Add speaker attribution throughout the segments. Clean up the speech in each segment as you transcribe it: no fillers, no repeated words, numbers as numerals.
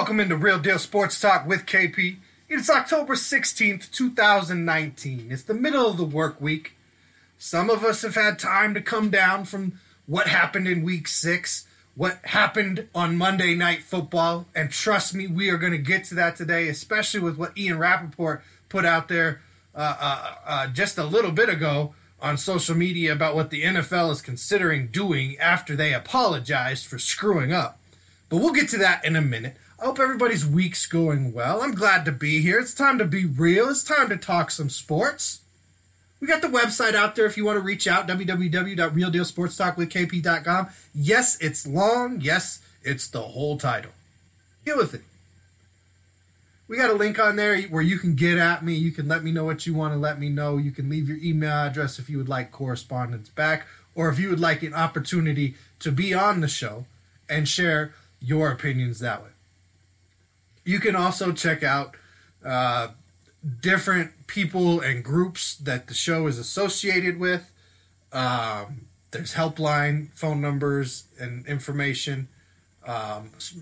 Speaker 1: Welcome into Real Deal Sports Talk with KP. It's October 16th, 2019. It's the middle of the work week. Some of us have had time to come down from what happened in week 6, what happened on Monday Night Football, and trust me, we are going to get to that today, especially with what Ian Rappaport put out there just a little bit ago on social media about what the NFL is considering doing after they apologized for screwing up. But we'll get to that in a minute. I hope everybody's week's going well. I'm glad to be here. It's time to be real. It's time to talk some sports. We got the website out there if you want to reach out, www.realdealsportstalkwithkp.com. Yes, it's long. Yes, it's the whole title. Get with it. We got a link on there where you can get at me. You can let me know what you want to let me know. You can leave your email address if you would like correspondence back, or if you would like an opportunity to be on the show and share your opinions that way. You can also check out different people and groups that the show is associated with. There's helpline, phone numbers, and information,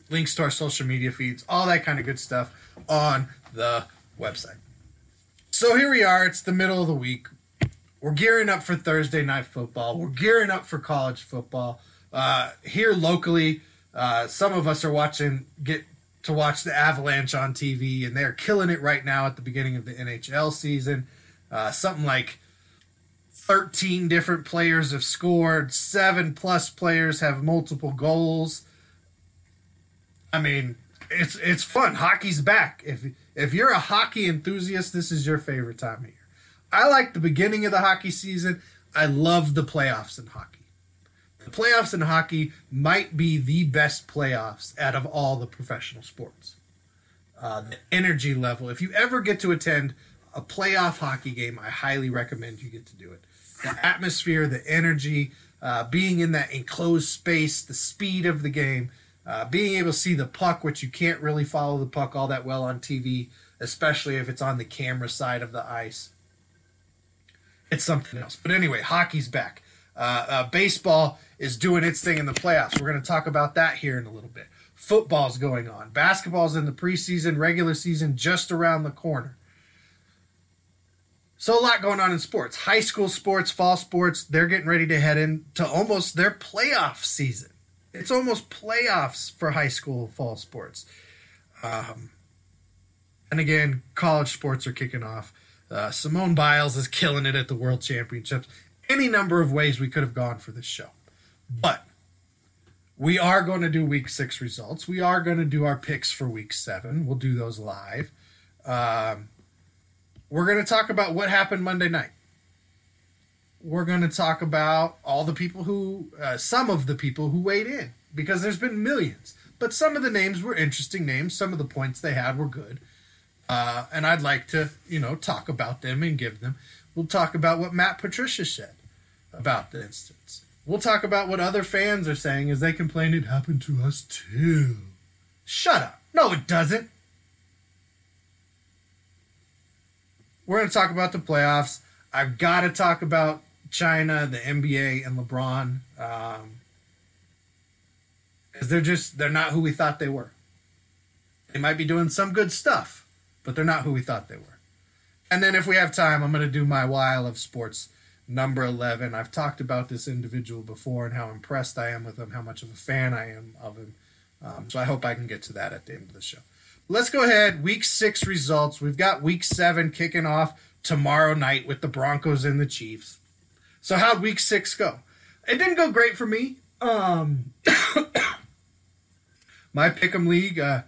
Speaker 1: links to our social media feeds, all that kind of good stuff on the website. So here we are. It's the middle of the week. We're gearing up for Thursday Night Football. We're gearing up for college football. Here locally, some of us are get to watch the Avalanche on TV, and they're killing it right now at the beginning of the NHL season. Something like 13 different players have scored. 7+ players have multiple goals. I mean, it's fun. Hockey's back. If you're a hockey enthusiast, this is your favorite time of year. I like the beginning of the hockey season. I love the playoffs in hockey. The playoffs in hockey might be the best playoffs out of all the professional sports. The energy level. If you ever get to attend a playoff hockey game, I highly recommend you get to do it. The atmosphere, the energy, being in that enclosed space, the speed of the game, being able to see the puck, which you can't really follow the puck all that well on TV, especially if it's on the camera side of the ice. It's something else. But anyway, hockey's back. Baseball is doing its thing in the playoffs. We're going to talk about that here in a little bit. Football's going on. Basketball's in the preseason, regular season just around the corner. So a lot going on in sports. High school sports, fall sports, they're getting ready to head into almost their playoff season. It's almost playoffs for high school fall sports. And again, college sports are kicking off. Simone Biles is killing it at the World Championships. Any number of ways we could have gone for this show. But we are going to do Week 6 results. We are going to do our picks for Week 7. We'll do those live. We're going to talk about what happened Monday night. We're going to talk about all the people some of the people who weighed in, because there's been millions. But some of the names were interesting names. Some of the points they had were good. And I'd like to, talk about them and give them. We'll talk about what Matt Patricia said about the instance. We'll talk about what other fans are saying as they complain it happened to us too. Shut up. No, it doesn't. We're going to talk about the playoffs. I've got to talk about China, the NBA, and LeBron. Because they're not who we thought they were. They might be doing some good stuff, but they're not who we thought they were. And then if we have time, I'm going to do my Why I Love Sports number 11. I've talked about this individual before and how impressed I am with him, how much of a fan I am of him. So I hope I can get to that at the end of the show. Let's go ahead. Week 6 results. We've got Week 7 kicking off tomorrow night with the Broncos and the Chiefs. So how'd Week 6 go? It didn't go great for me. My Pick'em League, I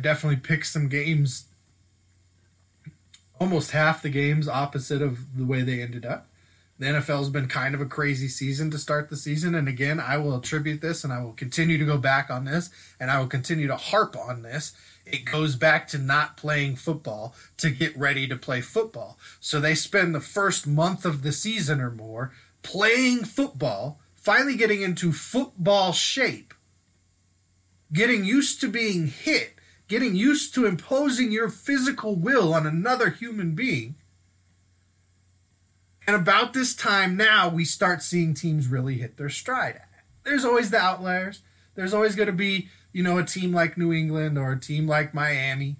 Speaker 1: definitely picked some games, almost half the games opposite of the way they ended up. The NFL's been kind of a crazy season to start the season, and again, I will attribute this, and I will continue to go back on this, and I will continue to harp on this. It goes back to not playing football to get ready to play football. So they spend the first month of the season or more playing football, finally getting into football shape, getting used to being hit, getting used to imposing your physical will on another human being. And about this time now, we start seeing teams really hit their stride. There's always the outliers. There's always going to be, a team like New England or a team like Miami.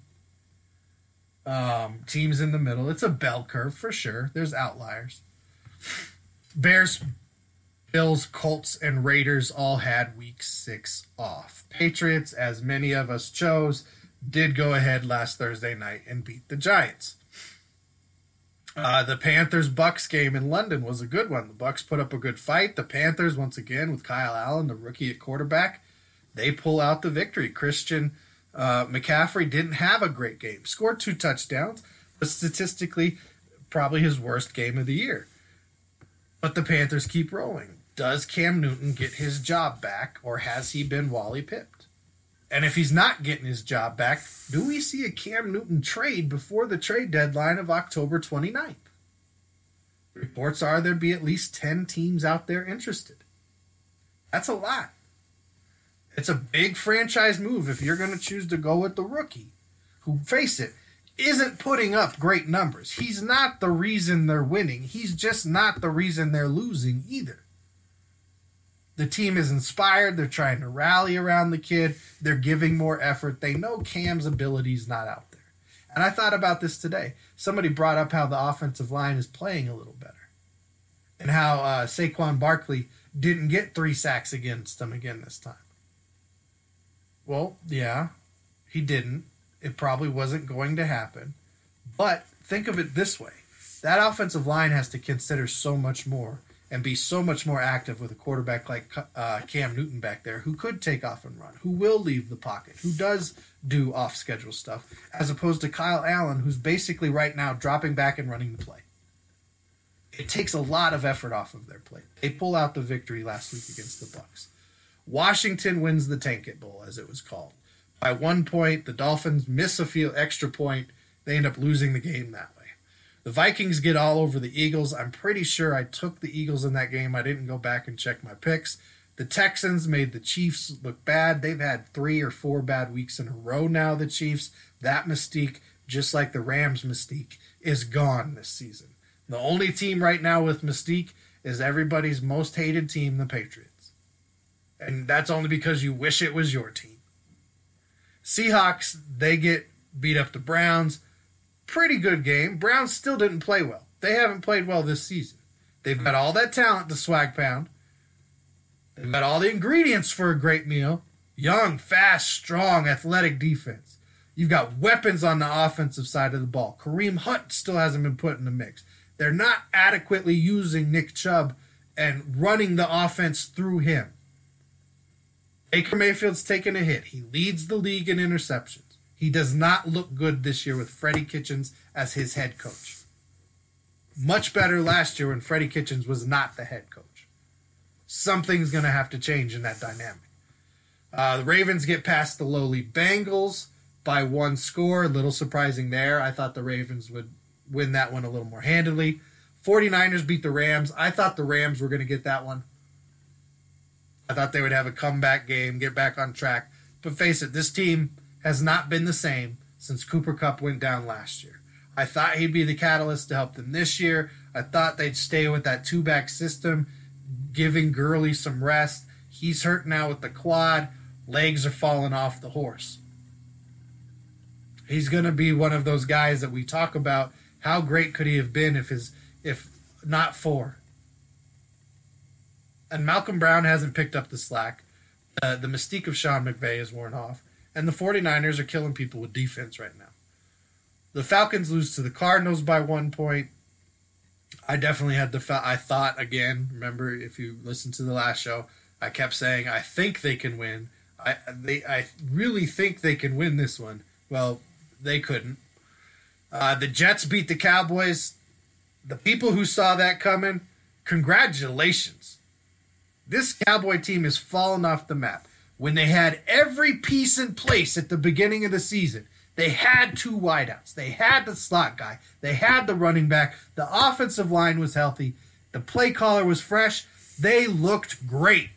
Speaker 1: Teams in the middle. It's a bell curve for sure. There's outliers. Bears, Bills, Colts, and Raiders all had week 6 off. Patriots, as many of us chose, did go ahead last Thursday night and beat the Giants. The Panthers-Bucks game in London was a good one. The Bucks put up a good fight. The Panthers, once again, with Kyle Allen, the rookie at quarterback, they pull out the victory. Christian McCaffrey didn't have a great game. Scored 2 touchdowns, but statistically, probably his worst game of the year. But the Panthers keep rolling. Does Cam Newton get his job back, or has he been Wally pipped? And if he's not getting his job back, do we see a Cam Newton trade before the trade deadline of October 29th? Reports are there'd be at least 10 teams out there interested. That's a lot. It's a big franchise move if you're going to choose to go with the rookie, who, face it, isn't putting up great numbers. He's not the reason they're winning. He's just not the reason they're losing either. The team is inspired. They're trying to rally around the kid. They're giving more effort. They know Cam's ability is not out there. And I thought about this today. Somebody brought up how the offensive line is playing a little better. And how Saquon Barkley didn't get 3 sacks against them again this time. Well, yeah, he didn't. It probably wasn't going to happen. But think of it this way. That offensive line has to consider so much more and be so much more active with a quarterback like Cam Newton back there, who could take off and run, who will leave the pocket, who does do off-schedule stuff, as opposed to Kyle Allen, who's basically right now dropping back and running the play. It takes a lot of effort off of their plate. They pull out the victory last week against the Bucs. Washington wins the Tank It Bowl, as it was called. By 1 point, the Dolphins miss a field extra point. They end up losing the game that way. The Vikings get all over the Eagles. I'm pretty sure I took the Eagles in that game. I didn't go back and check my picks. The Texans made the Chiefs look bad. They've had 3 or 4 bad weeks in a row now, the Chiefs. That mystique, just like the Rams' mystique, is gone this season. The only team right now with mystique is everybody's most hated team, the Patriots. And that's only because you wish it was your team. Seahawks, they get beat up the Browns. Pretty good game. Browns still didn't play well. They haven't played well this season. They've got all that talent to swag pound. They've got all the ingredients for a great meal. Young, fast, strong, athletic defense. You've got weapons on the offensive side of the ball. Kareem Hunt still hasn't been put in the mix. They're not adequately using Nick Chubb and running the offense through him. Baker Mayfield's taken a hit. He leads the league in interceptions. He does not look good this year with Freddie Kitchens as his head coach. Much better last year when Freddie Kitchens was not the head coach. Something's going to have to change in that dynamic. The Ravens get past the lowly Bengals by 1 score. A little surprising there. I thought the Ravens would win that one a little more handily. 49ers beat the Rams. I thought the Rams were going to get that one. I thought they would have a comeback game, get back on track. But face it, this team has not been the same since Cooper Kupp went down last year. I thought he'd be the catalyst to help them this year. I thought they'd stay with that 2-back system, giving Gurley some rest. He's hurt now with the quad. Legs are falling off the horse. He's going to be one of those guys that we talk about. How great could he have been if not for? And Malcolm Brown hasn't picked up the slack. The mystique of Sean McVay is worn off. And the 49ers are killing people with defense right now. The Falcons lose to the Cardinals by 1 point. I definitely had I thought again, remember if you listened to the last show, I kept saying I think they can win. I really think they can win this one. Well, they couldn't. The Jets beat the Cowboys. The people who saw that coming, congratulations. This Cowboy team has fallen off the map. When they had every piece in place at the beginning of the season, they had 2 wideouts. They had the slot guy. They had the running back. The offensive line was healthy. The play caller was fresh. They looked great.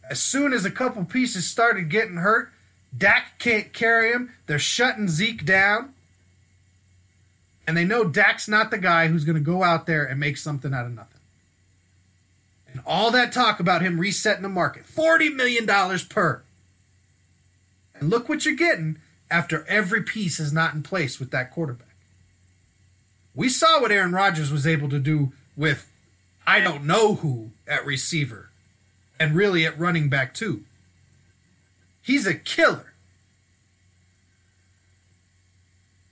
Speaker 1: As soon as a couple pieces started getting hurt, Dak can't carry him. They're shutting Zeke down. And they know Dak's not the guy who's going to go out there and make something out of nothing. And all that talk about him resetting the market, $40 million per. And look what you're getting after every piece is not in place with that quarterback. We saw what Aaron Rodgers was able to do with I don't know who at receiver and really at running back too. He's a killer.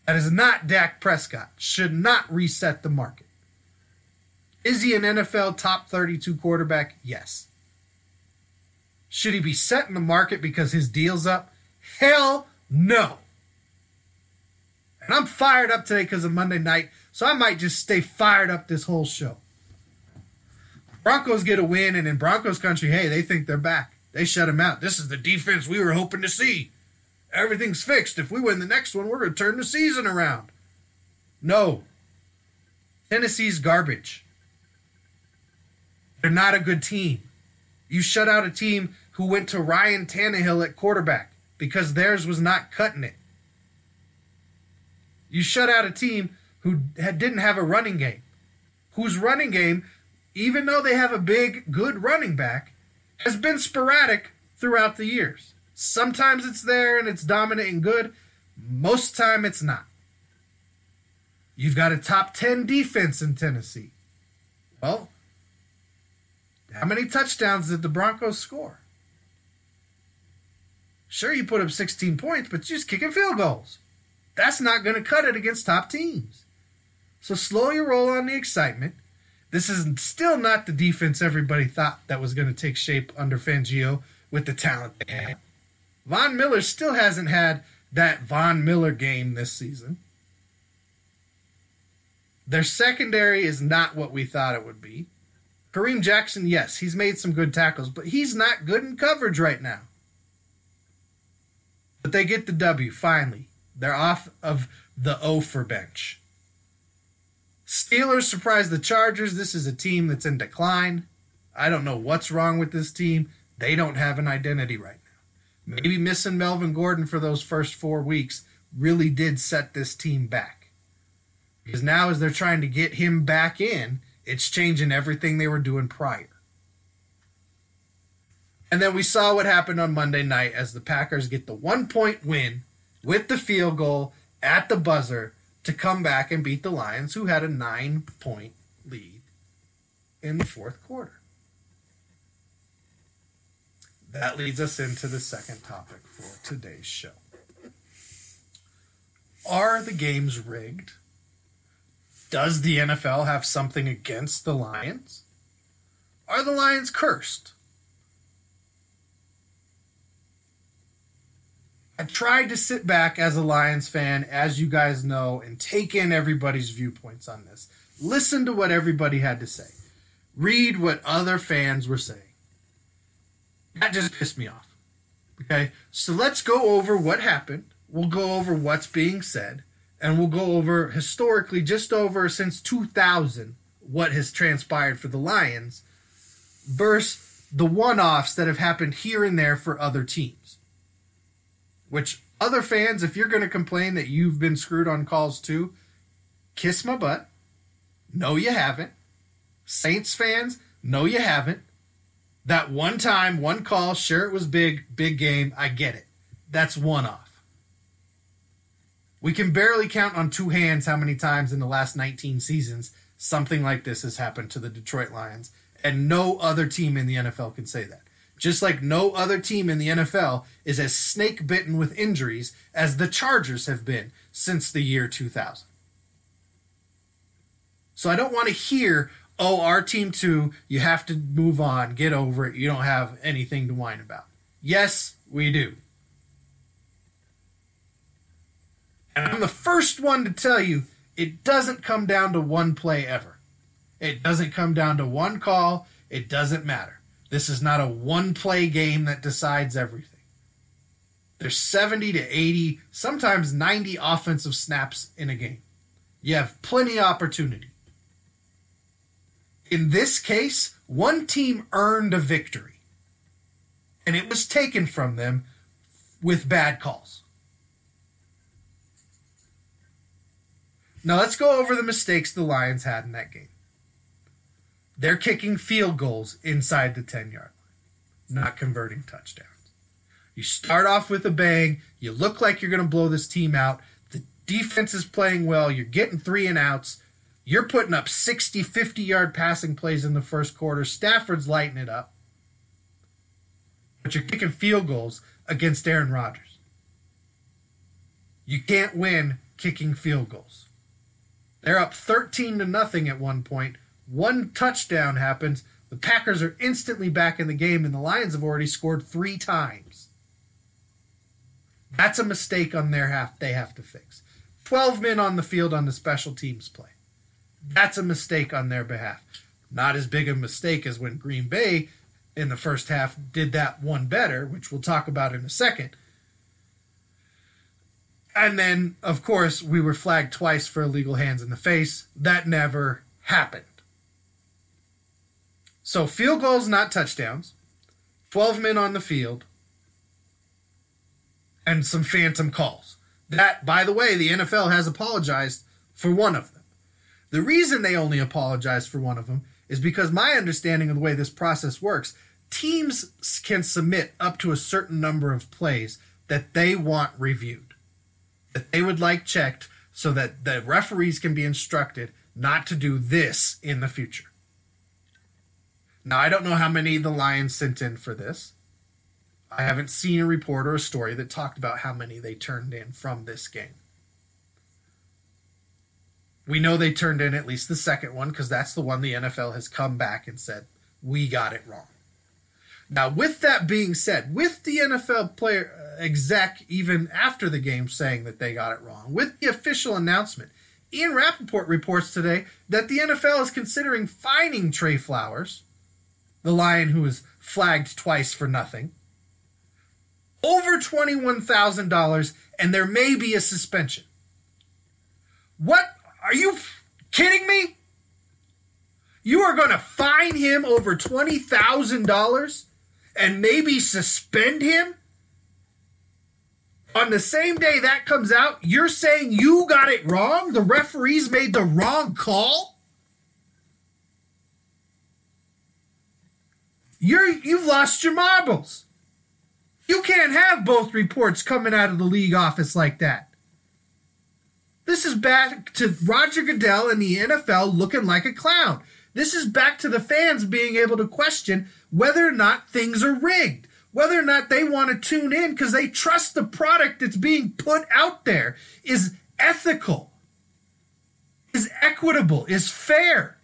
Speaker 1: That is not Dak Prescott. Should not reset the market. Is he an NFL top 32 quarterback? Yes. Should he be setting the market because his deal's up? Hell no. And I'm fired up today because of Monday night, so I might just stay fired up this whole show. Broncos get a win, and in Broncos country, hey, they think they're back. They shut him out. This is the defense we were hoping to see. Everything's fixed. If we win the next one, we're going to turn the season around. No. Tennessee's garbage. They're not a good team. You shut out a team who went to Ryan Tannehill at quarterback because theirs was not cutting it. You shut out a team who didn't have a running game, whose running game, even though they have a big, good running back, has been sporadic throughout the years. Sometimes it's there and it's dominant and good. Most time it's not. You've got a top 10 defense in Tennessee. Well, how many touchdowns did the Broncos score? Sure, you put up 16 points, but you're just kicking field goals. That's not going to cut it against top teams. So slow your roll on the excitement. This is still not the defense everybody thought that was going to take shape under Fangio with the talent they had. Von Miller still hasn't had that Von Miller game this season. Their secondary is not what we thought it would be. Kareem Jackson, yes, he's made some good tackles, but he's not good in coverage right now. But they get the W, finally. They're off of the O for bench. Steelers surprised the Chargers. This is a team that's in decline. I don't know what's wrong with this team. They don't have an identity right now. Maybe missing Melvin Gordon for those first 4 weeks really did set this team back. Because now as they're trying to get him back in, it's changing everything they were doing prior. And then we saw what happened on Monday night as the Packers get the 1-point win with the field goal at the buzzer to come back and beat the Lions, who had a 9-point lead in the fourth quarter. That leads us into the second topic for today's show. Are the games rigged? Does the NFL have something against the Lions? Are the Lions cursed? I tried to sit back as a Lions fan, as you guys know, and take in everybody's viewpoints on this. Listen to what everybody had to say. Read what other fans were saying. That just pissed me off. Okay? So let's go over what happened. We'll go over what's being said. And we'll go over, historically, just over since 2000, what has transpired for the Lions versus the one-offs that have happened here and there for other teams. Which, other fans, if you're going to complain that you've been screwed on calls too, kiss my butt. No, you haven't. Saints fans, no, you haven't. That one time, one call, sure, it was big game, I get it. That's one-off. We can barely count on two hands how many times in the last 19 seasons something like this has happened to the Detroit Lions, and no other team in the NFL can say that. Just like no other team in the NFL is as snake-bitten with injuries as the Chargers have been since the year 2000. So I don't want to hear, oh, our team too, you have to move on, get over it, you don't have anything to whine about. Yes, we do. And I'm the first one to tell you, it doesn't come down to one play ever. It doesn't come down to one call. It doesn't matter. This is not a one-play game that decides everything. There's 70 to 80, sometimes 90 offensive snaps in a game. You have plenty of opportunity. In this case, one team earned a victory, and it was taken from them with bad calls. Now let's go over the mistakes the Lions had in that game. They're kicking field goals inside the 10-yard line, not converting touchdowns. You start off with a bang. You look like you're going to blow this team out. The defense is playing well. You're getting 3 and outs. You're putting up 60, 50-yard passing plays in the first quarter. Stafford's lighting it up. But you're kicking field goals against Aaron Rodgers. You can't win kicking field goals. They're up 13-0 at one point. One touchdown happens. The Packers are instantly back in the game, and the Lions have already scored 3 times. That's a mistake on their half they have to fix. 12 men on the field on the special teams play. That's a mistake on their behalf. Not as big a mistake as when Green Bay in the first half did that one better, which we'll talk about in a second. And then, of course, we were flagged twice for illegal hands in the face. That never happened. So field goals, not touchdowns. 12 men on the field. And some phantom calls. That, by the way, the NFL has apologized for one of them. The reason they only apologized for one of them is because my understanding of the way this process works, teams can submit up to a certain number of plays that they want reviewed, that they would like checked so that the referees can be instructed not to do this in the future. Now, I don't know how many the Lions sent in for this. I haven't seen a report or a story that talked about how many they turned in from this game. We know they turned in at least the second one because that's the one the NFL has come back and said, we got it wrong. Now, with that being said, with the NFL player exec even after the game saying that they got it wrong, with the official announcement, Ian Rappaport reports today that the NFL is considering fining Trey Flowers, the Lion who was flagged twice for nothing, over $21,000, and there may be a suspension. What? Are you kidding me? You are going to fine him over $20,000 and maybe suspend him? On the same day that comes out, you're saying you got it wrong? The referees made the wrong call? You've lost your marbles. You can't have both reports coming out of the league office like that. This is back to Roger Goodell and the NFL looking like a clown. This is back to the fans being able to question whether or not things are rigged, whether or not they want to tune in because they trust the product that's being put out there is ethical, is equitable, is fair.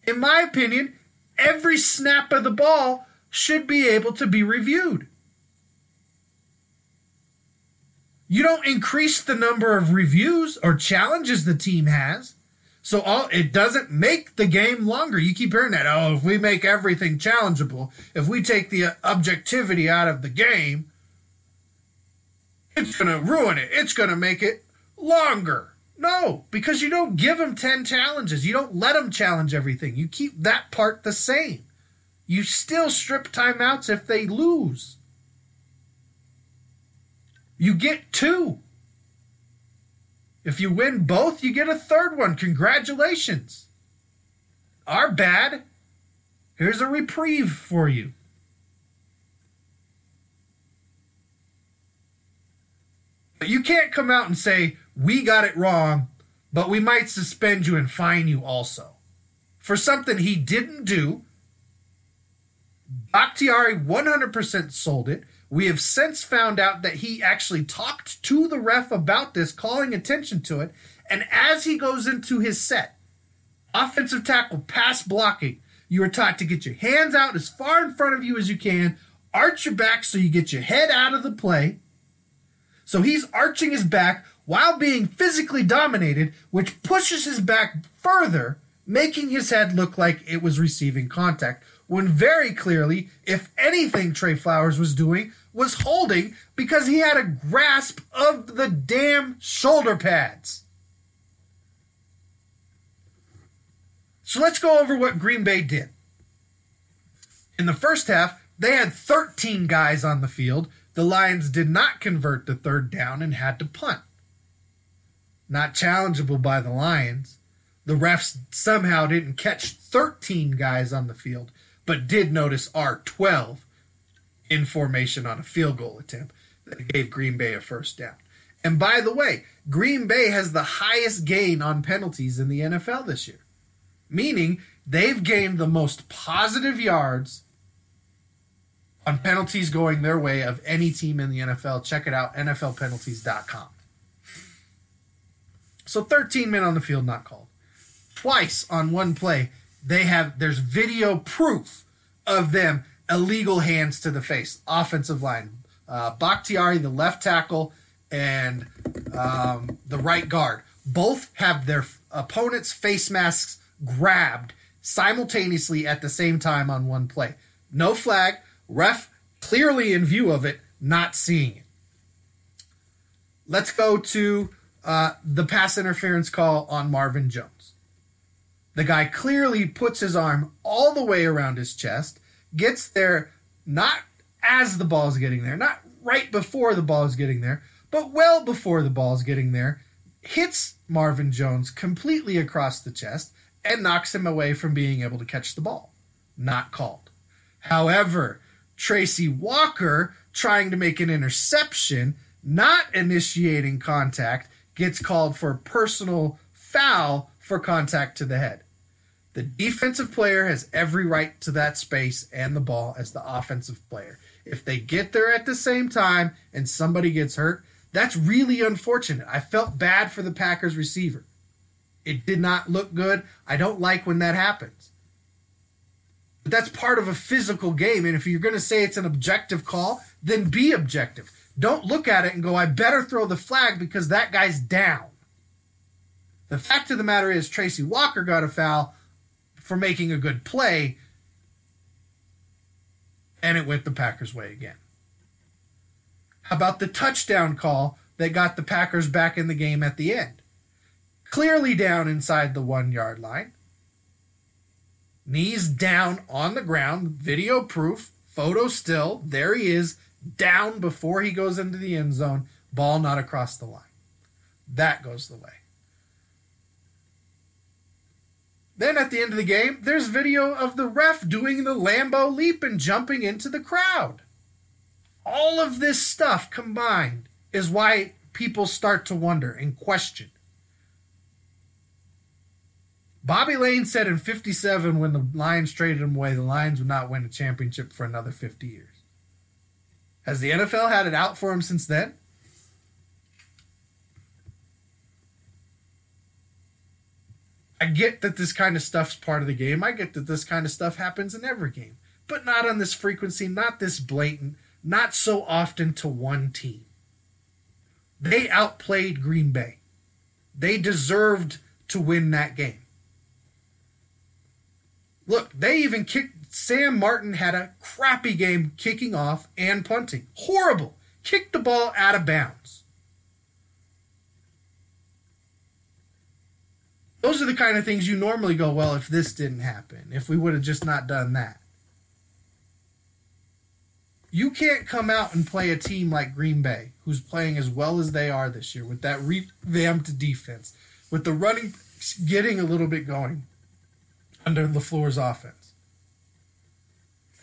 Speaker 1: In my opinion, every snap of the ball should be able to be reviewed. You don't increase the number of reviews or challenges the team has. So it doesn't make the game longer. You keep hearing that, oh, if we make everything challengeable, if we take the objectivity out of the game, it's going to ruin it. It's going to make it longer. No, because you don't give them 10 challenges. You don't let them challenge everything. You keep that part the same. You still strip timeouts if they lose. You get 2. If you win both, you get a third one. Congratulations. Our bad. Here's a reprieve for you. But you can't come out and say, we got it wrong, but we might suspend you and fine you also. For something he didn't do, Bakhtiari 100% sold it. We have since found out that he actually talked to the ref about this, calling attention to it. And as he goes into his set, offensive tackle, pass blocking, you are taught to get your hands out as far in front of you as you can, arch your back so you get your head out of the play. So he's arching his back while being physically dominated, which pushes his back further, making his head look like it was receiving contact, when very clearly, if anything Trey Flowers was doing, was holding because he had a grasp of the damn shoulder pads. So let's go over what Green Bay did. In the first half, they had 13 guys on the field. The Lions did not convert the third down and had to punt. Not challengeable by the Lions. The refs somehow didn't catch 13 guys on the field, but did notice our 12 in formation on a field goal attempt that gave Green Bay a first down. And by the way, Green Bay has the highest gain on penalties in the NFL this year, meaning they've gained the most positive yards on penalties going their way of any team in the NFL. Check it out, NFLpenalties.com. So 13 men on the field not called. Twice on one play, there's video proof of them illegal hands to the face. Offensive line. Bakhtiari, the left tackle, and the right guard. Both have their opponent's face masks grabbed simultaneously at the same time on one play. No flag. Ref clearly in view of it, not seeing it. Let's go to the pass interference call on Marvin Jones. The guy clearly puts his arm all the way around his chest, gets there not as the ball is getting there, not right before the ball is getting there, but well before the ball is getting there, hits Marvin Jones completely across the chest and knocks him away from being able to catch the ball. Not called. However, Tracy Walker, trying to make an interception, not initiating contact, gets called for a personal foul for contact to the head. The defensive player has every right to that space and the ball as the offensive player. If they get there at the same time and somebody gets hurt, that's really unfortunate. I felt bad for the Packers receiver. It did not look good. I don't like when that happens. But that's part of a physical game, and if you're going to say it's an objective call, then be objective. Don't look at it and go, I better throw the flag because that guy's down. The fact of the matter is Tracy Walker got a foul for making a good play, and it went the Packers' way again. How about the touchdown call that got the Packers back in the game at the end? Clearly down inside the 1 yard line. Knees down on the ground, video proof, photo still, there he is, down before he goes into the end zone, ball not across the line. That goes the way. Then at the end of the game, there's video of the ref doing the Lambeau leap and jumping into the crowd. All of this stuff combined is why people start to wonder and question. Bobby Lane said in 57 when the Lions traded him away, the Lions would not win a championship for another 50 years. Has the NFL had it out for him since then? I get that this kind of stuff's part of the game. I get that this kind of stuff happens in every game. But not on this frequency, not this blatant, not so often to one team. They outplayed Green Bay. They deserved to win that game. Look, they even kicked. Sam Martin had a crappy game kicking off and punting. Horrible. Kicked the ball out of bounds. Those are the kind of things you normally go, well, if this didn't happen, if we would have just not done that. You can't come out and play a team like Green Bay, who's playing as well as they are this year, with that revamped defense, with the running getting a little bit going under LaFleur's offense,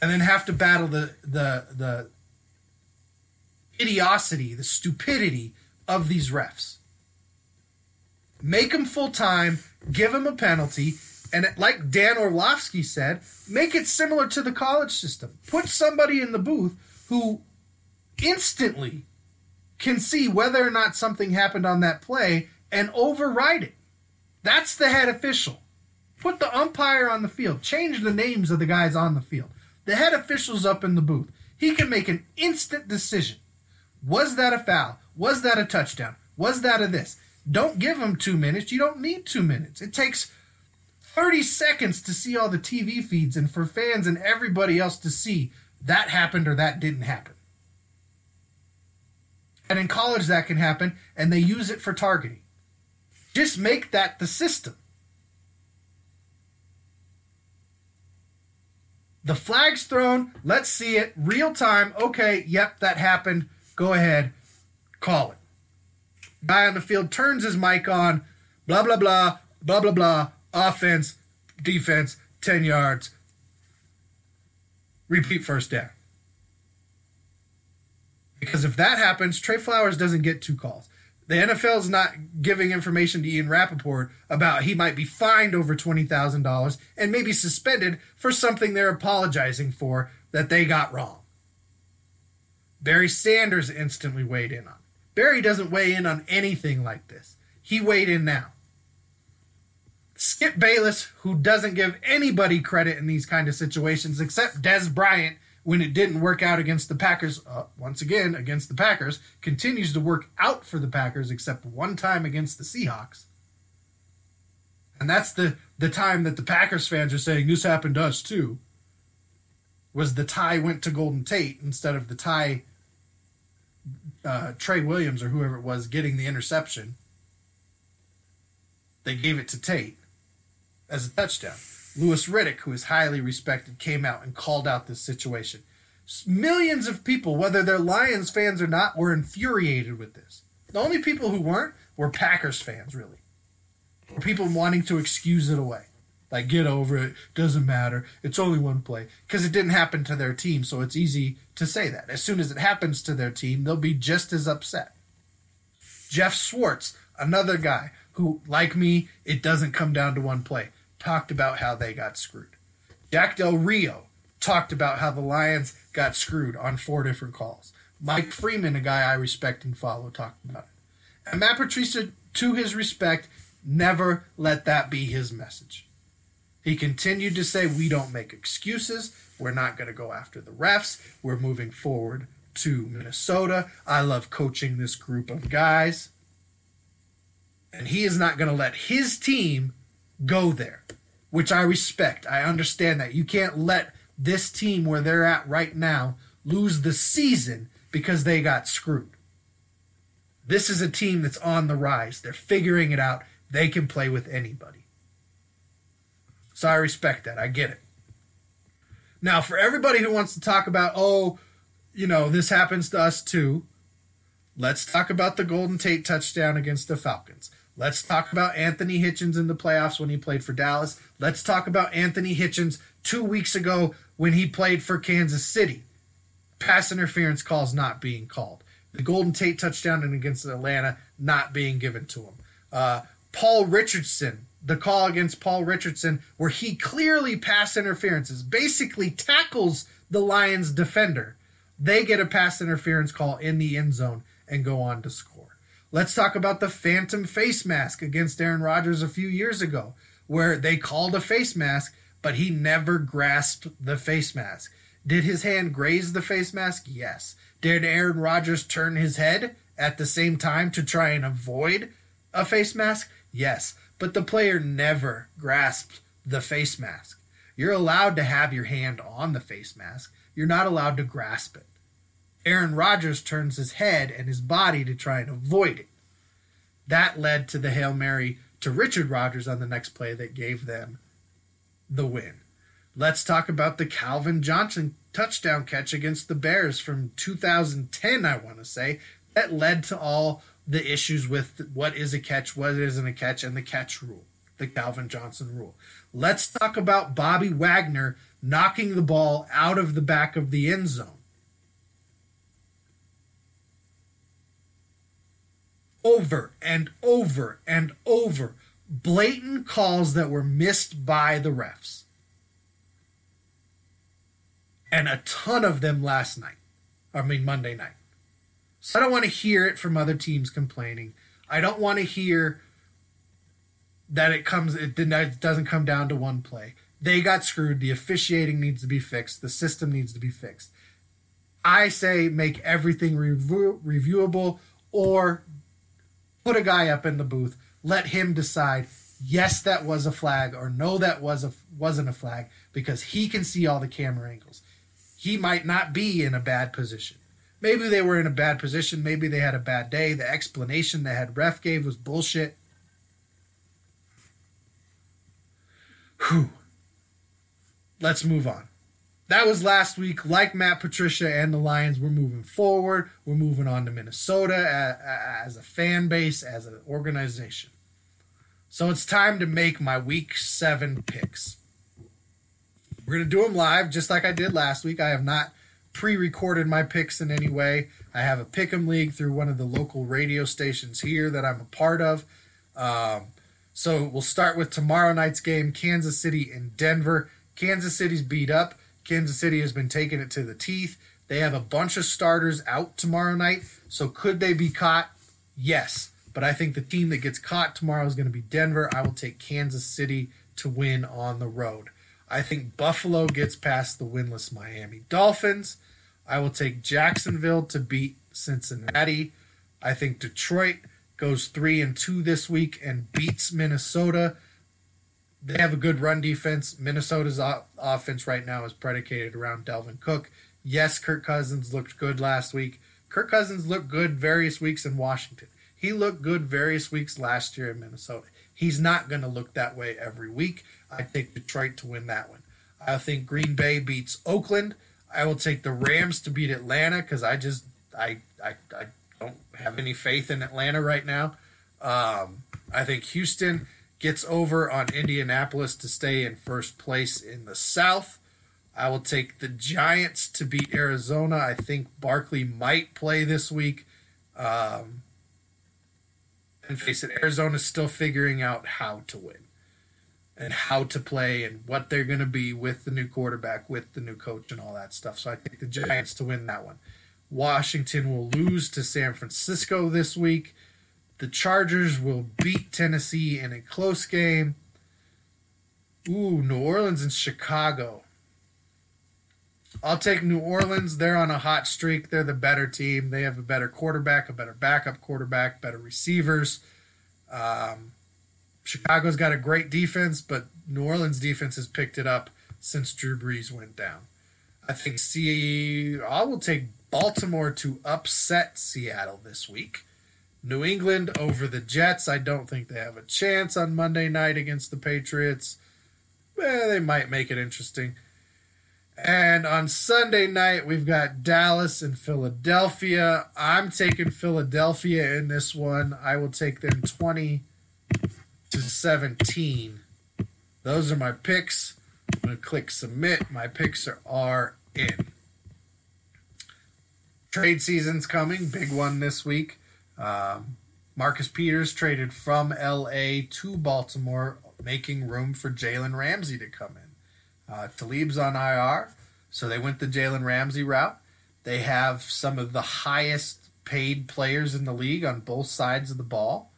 Speaker 1: and then have to battle the idiocy, the stupidity of these refs. Make them full-time, give them a penalty, and like Dan Orlovsky said, make it similar to the college system. Put somebody in the booth who instantly can see whether or not something happened on that play and override it. That's the head official. Put the umpire on the field. Change the names of the guys on the field. The head official's up in the booth. He can make an instant decision. Was that a foul? Was that a touchdown? Was that a this? Don't give him 2 minutes. You don't need 2 minutes. It takes 30 seconds to see all the TV feeds and for fans and everybody else to see that happened or that didn't happen. And in college that can happen, and they use it for targeting. Just make that the system. The flag's thrown. Let's see it. Real time. Okay, yep, that happened. Go ahead. Call it. Guy on the field turns his mic on. Blah, blah, blah. Blah, blah, blah. offense, defense, 10 yards, repeat first down. Because if that happens, Trey Flowers doesn't get 2 calls. The NFL is not giving information to Ian Rappaport about he might be fined over $20,000 and maybe suspended for something they're apologizing for that they got wrong. Barry Sanders instantly weighed in on. Barry doesn't weigh in on anything like this. He weighed in now. Skip Bayless, who doesn't give anybody credit in these kind of situations except Dez Bryant when it didn't work out against the Packers, once again against the Packers, continues to work out for the Packers except one time against the Seahawks. And that's the time that the Packers fans are saying, this happened to us too, was the tie went to Golden Tate instead of the tie Trey Williams or whoever it was getting the interception. They gave it to Tate as a touchdown. Louis Riddick, who is highly respected, came out and called out this situation. Millions of people, whether they're Lions fans or not, were infuriated with this. The only people who weren't were Packers fans, really. Or people wanting to excuse it away. Like, get over it, doesn't matter, it's only one play. Because it didn't happen to their team, so it's easy to say that. As soon as it happens to their team, they'll be just as upset. Jeff Schwartz, another guy who, like me, it doesn't come down to one play, talked about how they got screwed. Jack Del Rio talked about how the Lions got screwed on 4 different calls. Mike Freeman, a guy I respect and follow, talked about it. And Matt Patricia, to his respect, never let that be his message. He continued to say, we don't make excuses. We're not going to go after the refs. We're moving forward to Minnesota. I love coaching this group of guys. And he is not going to let his team go there, which I respect. I understand that. You can't let this team where they're at right now lose the season because they got screwed. This is a team that's on the rise. They're figuring it out. They can play with anybody. So I respect that. I get it. Now, for everybody who wants to talk about, this happens to us too, let's talk about the Golden Tate touchdown against the Falcons. Let's talk about Anthony Hitchens in the playoffs when he played for Dallas. Let's talk about Anthony Hitchens 2 weeks ago when he played for Kansas City. Pass interference calls not being called. The Golden Tate touchdown against Atlanta not being given to him. Paul Richardson, the call against Paul Richardson where he clearly pass interferences, basically tackles the Lions defender. They get a pass interference call in the end zone and go on to score. Let's talk about the phantom face mask against Aaron Rodgers a few years ago, where they called a face mask, but he never grasped the face mask. Did his hand graze the face mask? Yes. Did Aaron Rodgers turn his head at the same time to try and avoid a face mask? Yes. But the player never grasped the face mask. You're allowed to have your hand on the face mask. You're not allowed to grasp it. Aaron Rodgers turns his head and his body to try and avoid it. That led to the Hail Mary to Richard Rodgers on the next play that gave them the win. Let's talk about the Calvin Johnson touchdown catch against the Bears from 2010, I want to say, that led to all the issues with what is a catch, what isn't a catch, and the catch rule, the Calvin Johnson rule. Let's talk about Bobby Wagner knocking the ball out of the back of the end zone. Over and over and over. Blatant calls that were missed by the refs. And a ton of them Monday night. So I don't want to hear it from other teams complaining. I don't want to hear that it doesn't come down to one play. They got screwed. The officiating needs to be fixed. The system needs to be fixed. I say make everything reviewable or put a guy up in the booth, let him decide, yes, that was a flag, or no, that wasn't a flag, because he can see all the camera angles. He might not be in a bad position. Maybe they were in a bad position. Maybe they had a bad day. The explanation the head ref gave was bullshit. Whew. Let's move on. That was last week. Like Matt Patricia and the Lions, we're moving forward. We're moving on to Minnesota as a fan base, as an organization. So it's time to make my Week 7 picks. We're going to do them live, just like I did last week. I have not pre-recorded my picks in any way. I have a pick'em league through one of the local radio stations here that I'm a part of. So we'll start with tomorrow night's game, Kansas City and Denver. Kansas City's beat up. Kansas City has been taking it to the teeth. They have a bunch of starters out tomorrow night. So could they be caught? Yes. But I think the team that gets caught tomorrow is going to be Denver. I will take Kansas City to win on the road. I think Buffalo gets past the winless Miami Dolphins. I will take Jacksonville to beat Cincinnati. I think Detroit goes 3-2 this week and beats Minnesota. They have a good run defense. Minnesota's offense right now is predicated around Dalvin Cook. Yes, Kirk Cousins looked good last week. Kirk Cousins looked good various weeks in Washington. He looked good various weeks last year in Minnesota. He's not going to look that way every week. I take Detroit to win that one. I think Green Bay beats Oakland. I will take the Rams to beat Atlanta because I don't have any faith in Atlanta right now. I think Houston gets over on Indianapolis to stay in first place in the South. I will take the Giants to beat Arizona. I think Barkley might play this week. And face it, Arizona's still figuring out how to win and how to play and what they're going to be with the new quarterback, with the new coach and all that stuff. So I think the Giants to win that one. Washington will lose to San Francisco this week. The Chargers will beat Tennessee in a close game. New Orleans and Chicago. I'll take New Orleans. They're on a hot streak. They're the better team. They have a better quarterback, a better backup quarterback, better receivers. Chicago's got a great defense, but New Orleans' defense has picked it up since Drew Brees went down. I think I will take Baltimore to upset Seattle this week. New England over the Jets. I don't think they have a chance on Monday night against the Patriots. They might make it interesting. And on Sunday night, we've got Dallas and Philadelphia. I'm taking Philadelphia in this one. I will take them 20-17. Those are my picks. I'm going to click submit. My picks are in. Trade season's coming. Big one this week. Marcus Peters traded from LA to Baltimore, making room for Jalen Ramsey to come in. Talib's on IR, so they went the Jalen Ramsey route. They have some of the highest paid players in the league on both sides of the ball.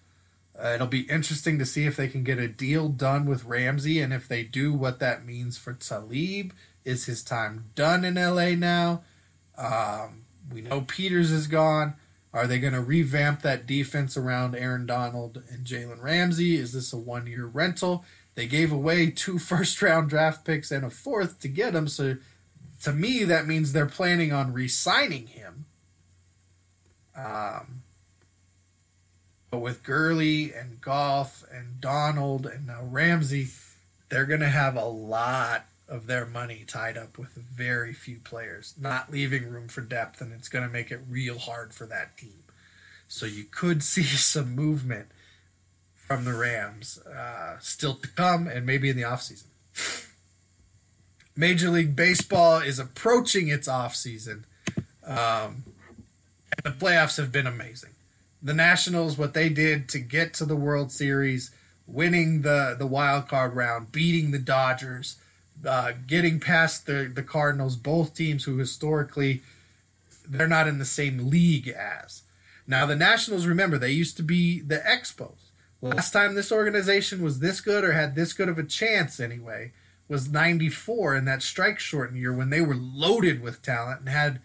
Speaker 1: It'll be interesting to see if they can get a deal done with Ramsey, and if they do, what that means for Talib. Is his time done in LA now? We know Peters is gone. Are they going to revamp that defense around Aaron Donald and Jalen Ramsey? Is this a one-year rental? They gave away 2 first-round draft picks and a 4th to get him, so to me that means they're planning on re-signing him. But with Gurley and Goff and Donald and now Ramsey, they're going to have a lot of their money tied up with very few players, not leaving room for depth, and it's going to make it real hard for that team. So you could see some movement from the Rams still to come, and maybe in the offseason. Major League Baseball is approaching its offseason. And the playoffs have been amazing. The Nationals, what they did to get to the World Series, winning the wild card round, beating the Dodgers, getting past the Cardinals, both teams who historically they're not in the same league as. Now, the Nationals, remember, they used to be the Expos. Last time this organization was this good or had this good of a chance anyway was 94 in that strike shortened year when they were loaded with talent and had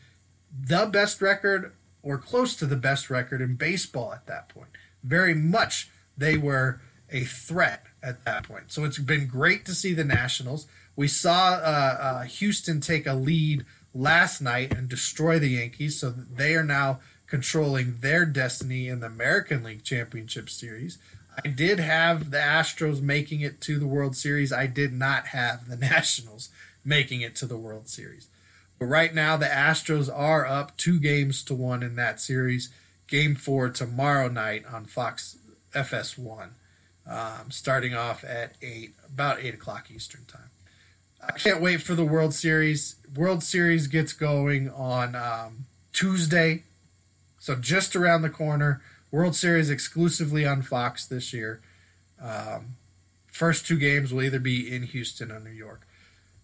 Speaker 1: the best record or close to the best record in baseball at that point. Very much they were a threat at that point. So it's been great to see the Nationals. We saw Houston take a lead last night and destroy the Yankees, so they are now controlling their destiny in the American League Championship Series. I did have the Astros making it to the World Series. I did not have the Nationals making it to the World Series. But right now, the Astros are up 2-1 in that series. Game 4 tomorrow night on Fox FS1. starting off at about 8 o'clock Eastern time. I can't wait for the World Series. World Series gets going on Tuesday, so just around the corner. World Series exclusively on Fox this year. First two games will either be in Houston or New York.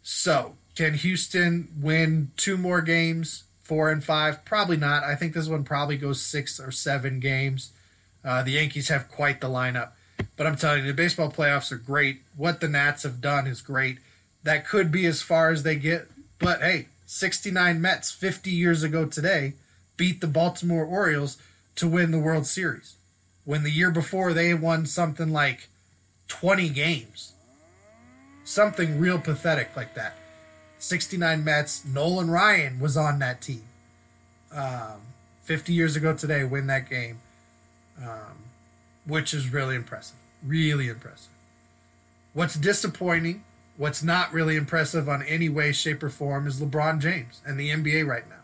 Speaker 1: So, can Houston win two more games, 4 and 5? Probably not. I think this one probably goes 6 or 7 games. The Yankees have quite the lineup. But I'm telling you, the baseball playoffs are great. What the Nats have done is great. That could be as far as they get. But hey, 69 Mets 50 years ago today beat the Baltimore Orioles to win the World Series, when the year before they won something like 20 games. Something real pathetic like that. 69 Mets, Nolan Ryan was on that team. 50 years ago today, win that game, which is really impressive. Really impressive. What's disappointing, what's not really impressive on any way, shape, or form is LeBron James and the NBA right now.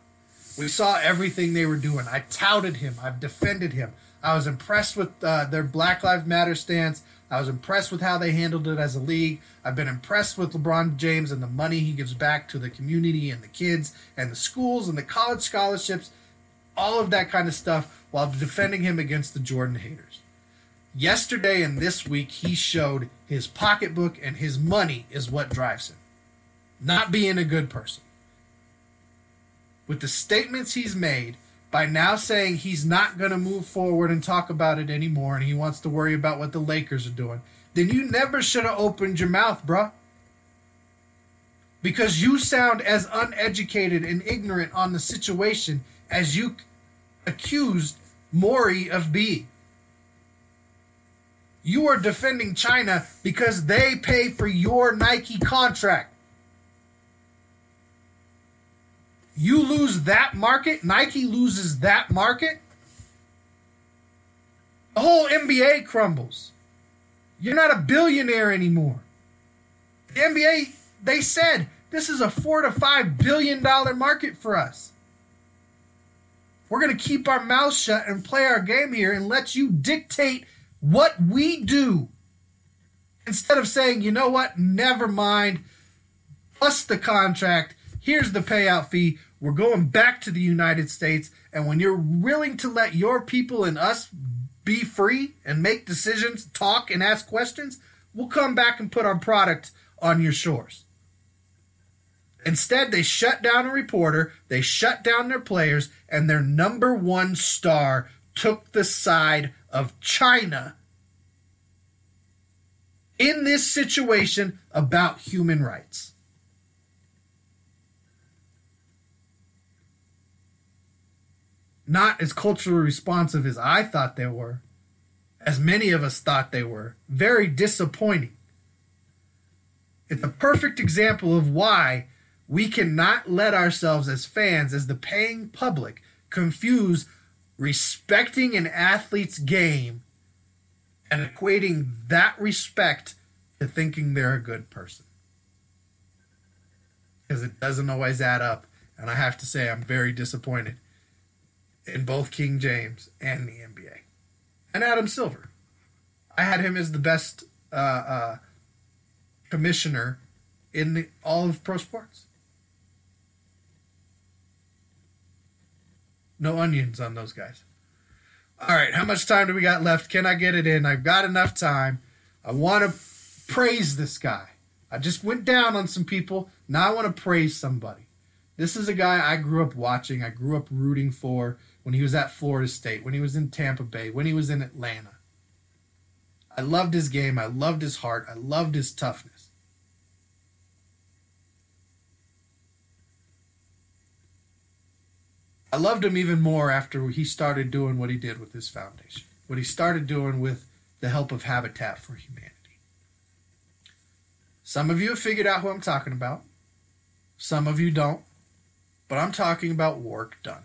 Speaker 1: We saw everything they were doing. I touted him. I've defended him. I was impressed with their Black Lives Matter stance. I was impressed with how they handled it as a league. I've been impressed with LeBron James and the money he gives back to the community and the kids and the schools and the college scholarships, all of that kind of stuff, while defending him against the Jordan haters. Yesterday and this week, he showed his pocketbook and his money is what drives him, not being a good person. With the statements he's made, by now saying he's not going to move forward and talk about it anymore and he wants to worry about what the Lakers are doing, then you never should have opened your mouth, bruh. Because you sound as uneducated and ignorant on the situation as you accused Maury of being. You are defending China because they pay for your Nike contract. You lose that market, Nike loses that market, the whole NBA crumbles. You're not a billionaire anymore. The NBA, they said, this is a $4 to $5 billion market for us. We're going to keep our mouths shut and play our game here and let you dictate what we do. Instead of saying, you know what, never mind, plus the contract, here's the payout fee, we're going back to the United States, and when you're willing to let your people and us be free and make decisions, talk and ask questions, we'll come back and put our product on your shores. Instead, they shut down a reporter, they shut down their players, and their number one star took the side of China in this situation about human rights. Not as culturally responsive as I thought they were, as many of us thought they were. Very disappointing. It's a perfect example of why we cannot let ourselves as fans, as the paying public, confuse respecting an athlete's game and equating that respect to thinking they're a good person. Because it doesn't always add up. And I have to say, I'm very disappointed in both King James and the NBA. And Adam Silver. I had him as the best commissioner in all of pro sports. No onions on those guys. All right, how much time do we got left? Can I get it in? I've got enough time. I want to praise this guy. I just went down on some people. Now I want to praise somebody. This is a guy I grew up watching. I grew up rooting for when he was at Florida State, when he was in Tampa Bay, when he was in Atlanta. I loved his game. I loved his heart. I loved his toughness. I loved him even more after he started doing what he did with his foundation, what he started doing with the help of Habitat for Humanity. Some of you have figured out who I'm talking about. Some of you don't. But I'm talking about Warrick Dunn.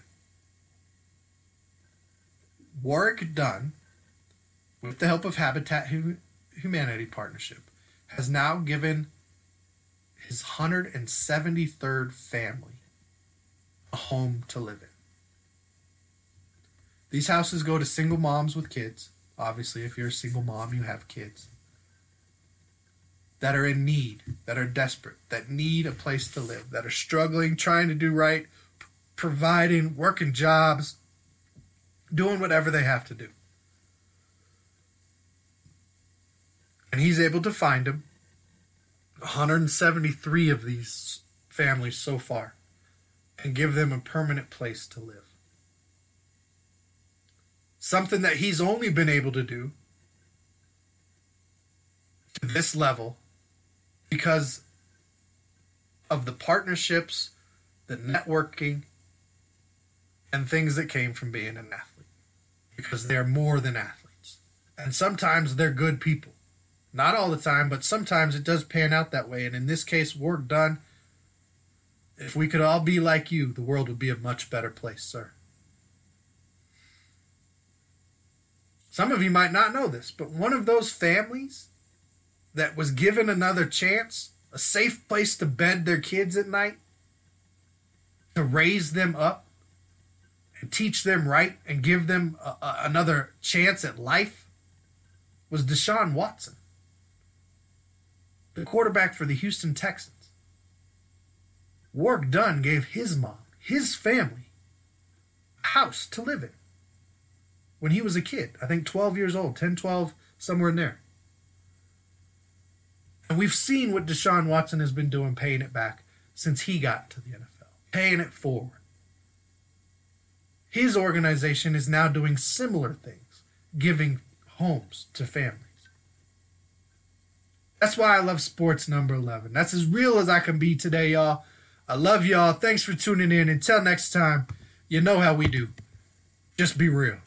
Speaker 1: Warrick Dunn, with the help of Habitat Humanity Partnership, has now given his 173rd family a home to live in. These houses go to single moms with kids, Obviously, if you're a single mom, you have kids that are in need, that are desperate, that need a place to live, that are struggling, trying to do right, providing, working jobs, doing whatever they have to do. And he's able to find them. 173 of these families so far, and give them a permanent place to live. Something that he's only been able to do to this level because of the partnerships, the networking, and things that came from being an athlete. Because they're more than athletes. And sometimes they're good people. Not all the time, but sometimes it does pan out that way. And in this case, work done. If we could all be like you, the world would be a much better place, sir. Some of you might not know this, but one of those families that was given another chance, a safe place to bed their kids at night, to raise them up and teach them right and give them another chance at life, was Deshaun Watson, the quarterback for the Houston Texans. Work done gave his mom, his family, a house to live in when he was a kid. I think 12 years old, 10, 12, somewhere in there. And we've seen what Deshaun Watson has been doing, paying it back since he got to the NFL, paying it forward. His organization is now doing similar things, giving homes to families. That's why I love sports number 11. That's as real as I can be today, y'all. I love y'all. Thanks for tuning in. Until next time, you know how we do. Just be real.